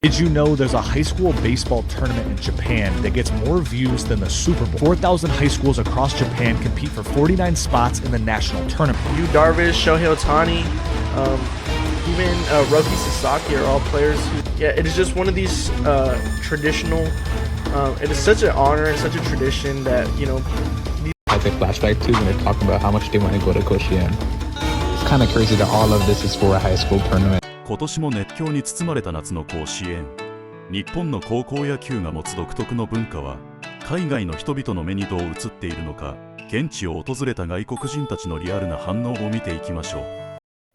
Did you know there's a high school baseball tournament in Japan that gets more views than the Super Bowl? 4,000 high schools across Japan compete for 49 spots in the national tournament. Yu Darvish, Shohei Ohtani, even Roki Sasaki are all players who, yeah, it is just one of these traditional, it is such an honor and such a tradition that, you know, like a flashback to when they're talking about how much they want to go to Koshien. It's kind of crazy that all of this is for a high school tournament. 今年も熱狂に包まれた夏の甲子園。日本の高校野球が持つ独特の文化は、海外の人々の目にどう映っているのか、現地を訪れた外国人たちのリアルな反応を見ていきましょう。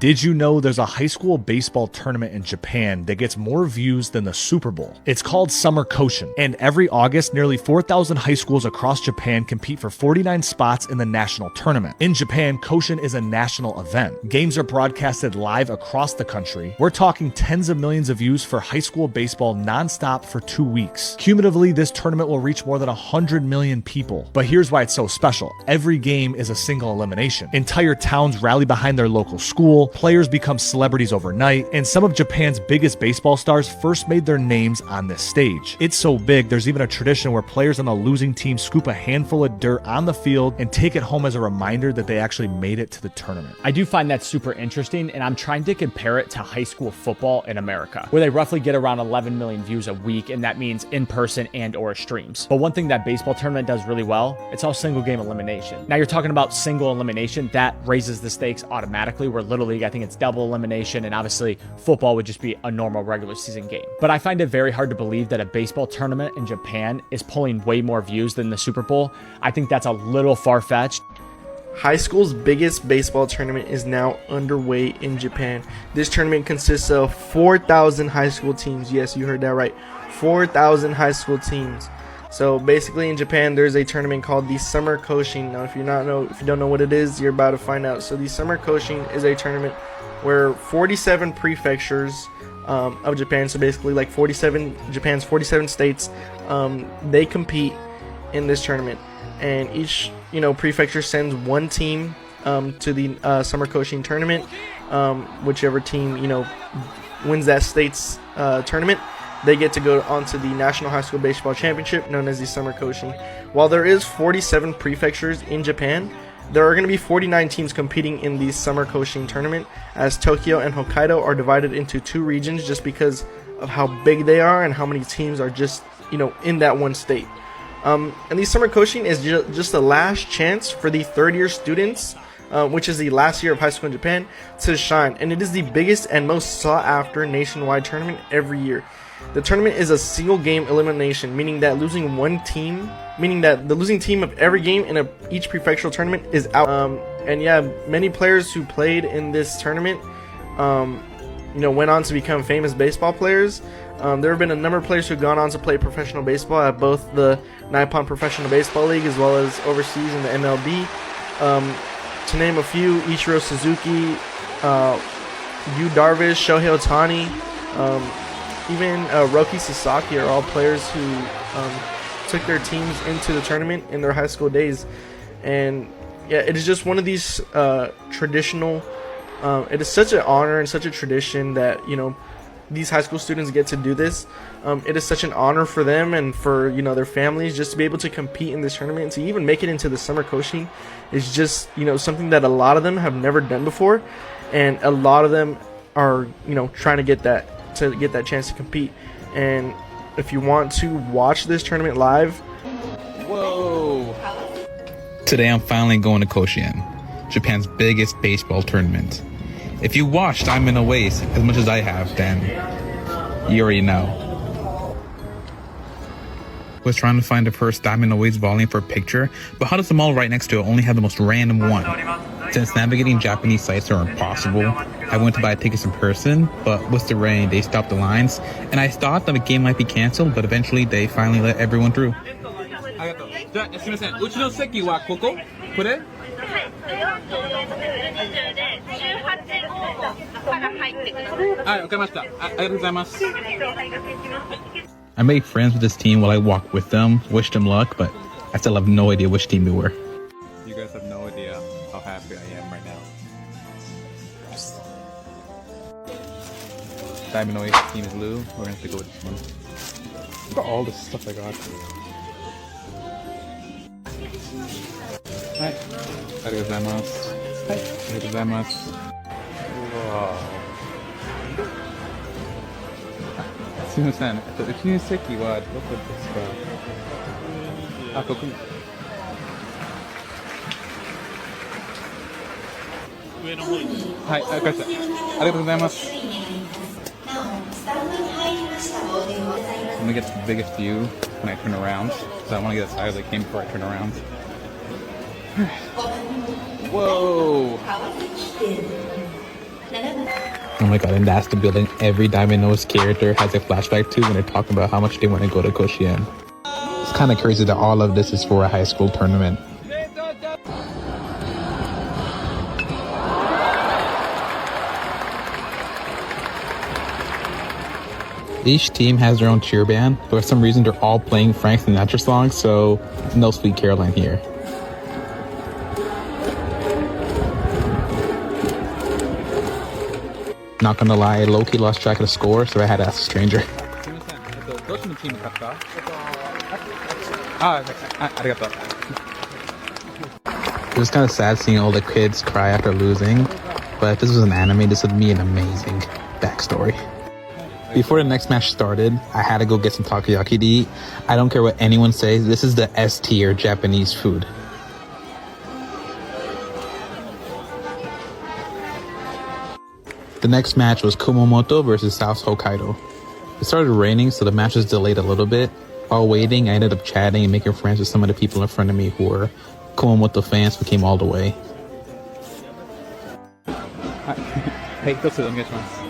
Did you know there's a high school baseball tournament in Japan that gets more views than the Super Bowl? It's called Summer Koshien, and every August, nearly 4,000 high schools across Japan compete for 49 spots in the national tournament. In Japan, Koshien is a national event. Games are broadcasted live across the country. We're talking tens of millions of views for high school baseball nonstop for 2 weeks. Cumulatively, this tournament will reach more than 100 million people. But here's why it's so special. Every game is a single elimination. Entire towns rally behind their local school. Players become celebrities overnight, and some of Japan's biggest baseball stars first made their names on this stage. It's so big, there's even a tradition where players on the losing team scoop a handful of dirt on the field and take it home as a reminder that they actually made it to the tournament. I do find that super interesting, and I'm trying to compare it to high school football in America, where they roughly get around 11 million views a week, and that means in person and or streams. But one thing that baseball tournament does really well, it's all single game elimination. Now you're talking about single elimination, that raises the stakes automatically, where Little League, I think it's double elimination, and obviously football would just be a normal regular season game. But I find it very hard to believe that a baseball tournament in Japan is pulling way more views than the Super Bowl. I think that's a little far-fetched. high school's biggest baseball tournament is now underway in Japan. This tournament consists of 4,000 high school teams. Yes, you heard that right. 4,000 high school teams. So basically in Japan there's a tournament called the Summer Koshien. Now if you don't know what it is, you're about to find out. So the Summer Koshien is a tournament where 47 prefectures of Japan, so basically like Japan's 47 states, they compete in this tournament, and each prefecture sends one team to the Summer Koshien tournament. Whichever team wins that state's tournament, they get to go on to the National High School Baseball Championship, known as the Summer Koshien. While there is 47 prefectures in Japan, there are going to be 49 teams competing in the Summer Koshien tournament, as Tokyo and Hokkaido are divided into two regions just because of how big they are and how many teams are just in that one state. And the Summer Koshien is just the last chance for the third-year students, which is the last year of high school in Japan, to shine. And it is the biggest and most sought-after nationwide tournament every year. The tournament is a single game elimination, meaning that the losing team of every game in each prefectural tournament is out. And yeah, many players who played in this tournament, went on to become famous baseball players. There have been a number of players who've gone on to play professional baseball at both the Nippon Professional Baseball League as well as overseas in the MLB. To name a few, Ichiro Suzuki, Yu Darvish, Shohei Ohtani, even Roki Sasaki are all players who took their teams into the tournament in their high school days. And yeah, it is just one of these traditional, it is such an honor and such a tradition that these high school students get to do this. It is such an honor for them and for their families just to be able to compete in this tournament, and to even make it into the Summer Koshien is just something that a lot of them have never done before, and a lot of them are trying to get that chance to compete. And if you want to watch this tournament live, whoa! Today I'm finally going to Koshien, Japan's biggest baseball tournament. If you watched I'm in a Waste as much as I have, then you already know. Was trying to find the first Diamond Aways volume for a picture, but how does the mall right next to it only have the most random one? Since navigating Japanese sites are impossible, I went to buy tickets in person, but with the rain, they stopped the lines, and I thought that the game might be canceled, but eventually they finally let everyone through. I made friends with this team while I walked with them, wished them luck, but I still have no idea which team they were. You guys have no idea how happy I am right now. Diamond Away team is Lou. We're gonna have to go with this one. Look at all the stuff I got. Hi. Arigatou gozaimasu. Hi. Arigatou gozaimasu. Wow. すみません。うちの席はどこですか？あ、ここ。上の方に。はい、わかりました。ありがとうございます。Let me get the biggest view when I turn around. So I want to get as high as I can before I turn around. Whoa! Oh my god, and that's the building every Diamond Nose character has a flashback to when they're talking about how much they want to go to Koshien. It's kind of crazy that all of this is for a high school tournament. Each team has their own cheer band, but for some reason they're all playing Frank Sinatra songs, so no Sweet Caroline here. Not gonna lie, low-key lost track of the score, so I had to ask a stranger. It was kind of sad seeing all the kids cry after losing, but if this was an anime, this would be an amazing backstory. Before the next match started, I had to go get some takoyaki to eat. I don't care what anyone says, this is the S tier Japanese food. The next match was Kumamoto versus South Hokkaido. It started raining, so the match was delayed a little bit. While waiting, I ended up chatting and making friends with some of the people in front of me who were Kumamoto fans who came all the way. Hey, 一つお願いします。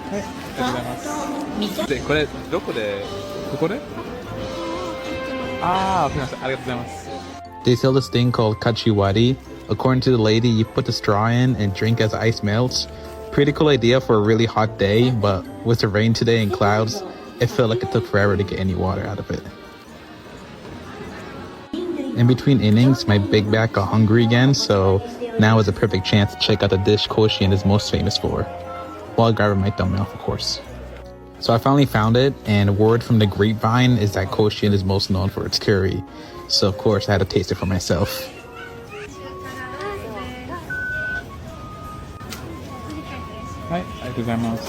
はい、ありがとうございます。で、これどこで？ここで？ああ、わかりました。ありがとうございます。They sell this thing called kachiwari. According to the lady, you put the straw in and drink as ice melts. Pretty cool idea for a really hot day, but with the rain today and clouds, it felt like it took forever to get any water out of it. In between innings, my big back got hungry again, so now is a perfect chance to check out the dish Koshien is most famous for, while grabbing my thumb off, of course. So I finally found it, and word from the grapevine is that Koshien is most known for its curry, so of course I had to taste it for myself. Hi, ありがとうございます。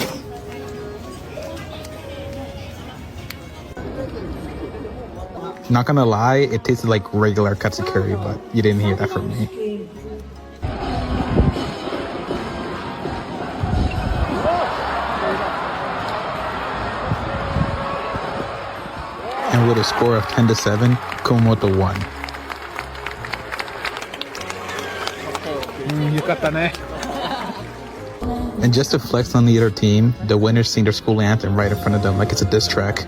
Not gonna lie, it tasted like regular katsu curry, but you didn't hear that from me. And with a score of 10-7, Kumamoto won. よかったね。And just to flex on the other team, the winners sing their school anthem right in front of them like it's a diss track.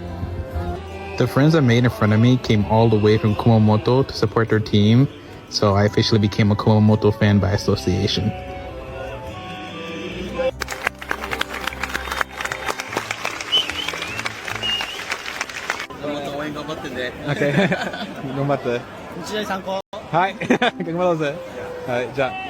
The friends I made in front of me came all the way from Kumamoto to support their team, so I officially became a Kumamoto fan by association. Okay. 頑張って。日大参考。はい。頑張ろうぜ。はい、じゃあ。